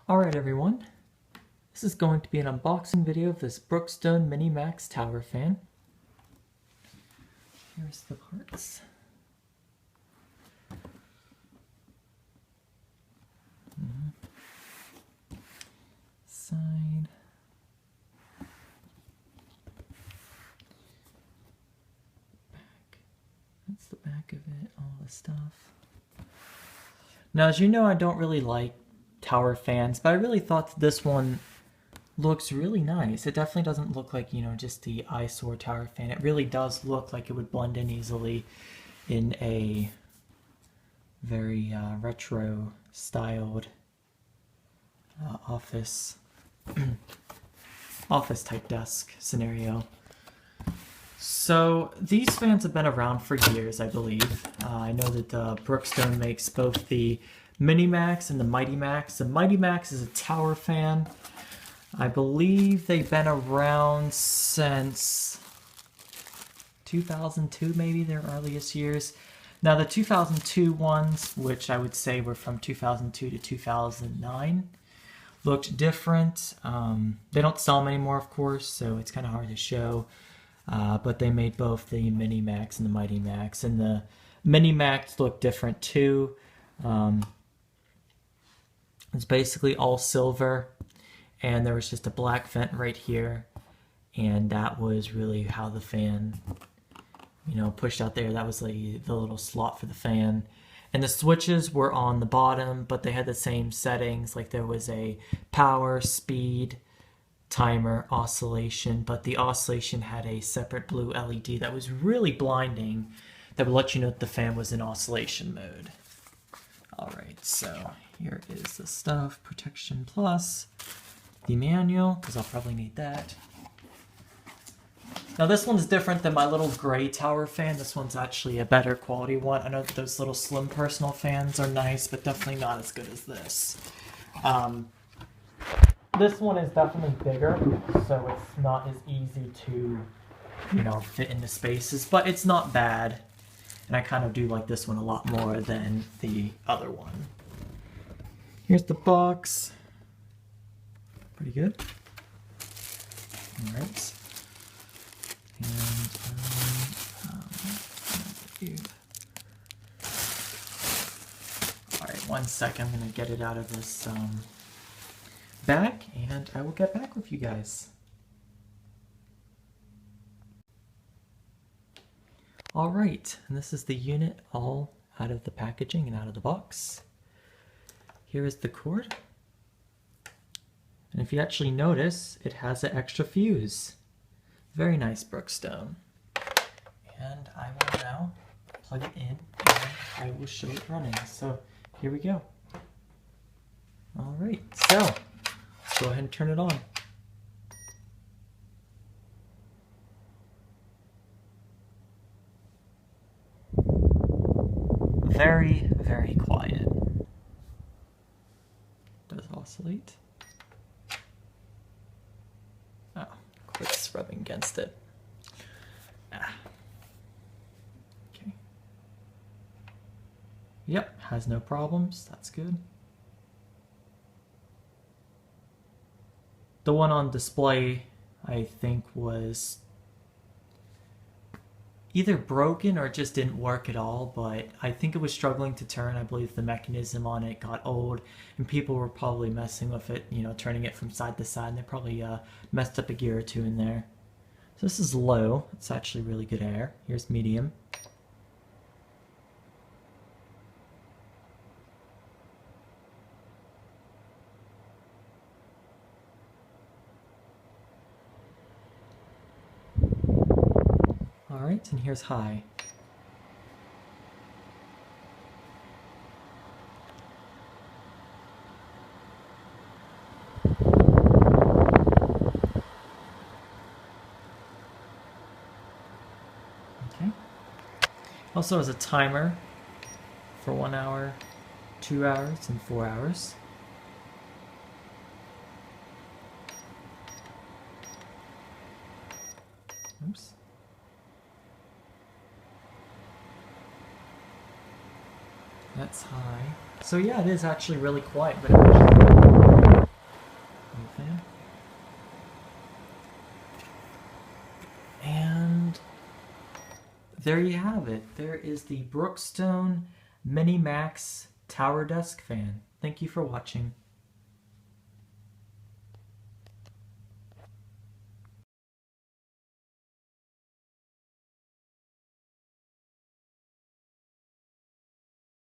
Alright everyone, this is going to be an unboxing video of this Brookstone MiniMax tower fan. Here's the parts. Side. Back. That's the back of it, all the stuff. Now, as you know, I don't really like tower fans, but I really thought that this one looks really nice. It definitely doesn't look like, just the eyesore tower fan. It really does look like it would blend in easily in a very retro styled office type desk scenario. So these fans have been around for years, I believe. I know that Brookstone makes both the MiniMax and the MightyMax. The MightyMax is a tower fan. I believe they've been around since 2002, maybe their earliest years. Now the 2002 ones, which I would say were from 2002 to 2009, looked different. They don't sell them anymore, of course, so it's kind of hard to show. But they made both the MiniMax and the MightyMax, and the MiniMax looked different too. It's basically all silver, and there was just a black vent right here, and that was really how the fan, pushed out there. That was the little slot for the fan. And the switches were on the bottom, but they had the same settings. Like there was a power, speed, timer, oscillation, but the oscillation had a separate blue LED that was really blinding, that would let you know that the fan was in oscillation mode. Alright, so here is the stuff, Protection Plus, the manual, because I'll probably need that. Now this one's different than my little gray tower fan. This one's actually a better quality one. I know that those little slim personal fans are nice, but definitely not as good as this. This one is definitely bigger, so it's not as easy to, fit into spaces, but it's not bad. And I kind of do like this one a lot more than the other one. Here's the box. Pretty good. Alright. And, alright, 1 second. I'm going to get it out of this bag, and I will get back with you guys. Alright, and this is the unit all out of the packaging and out of the box. Here is the cord. And if you actually notice, it has an extra fuse. Very nice, Brookstone. And I will now plug it in, and I will show it running. So here we go. Alright, so let's go ahead and turn it on. Very, very quiet. Does oscillate. Oh, quits rubbing against it. Okay. Yep, has no problems. That's good. The one on display, I think, was either broken or just didn't work at all, but I think it was struggling to turn. I believe the mechanism on it got old, and people were probably messing with it, turning it from side to side, and they probably messed up a gear or two in there. So this is low. It's actually really good air. Here's medium. Alright, and here's high. Okay. Also has a timer for 1 hour, 2 hours, and 4 hours. Oops. That's high. So yeah, it is actually really quiet, but there you have it. There is the Brookstone MiniMax Tower Desk Fan. Thank you for watching.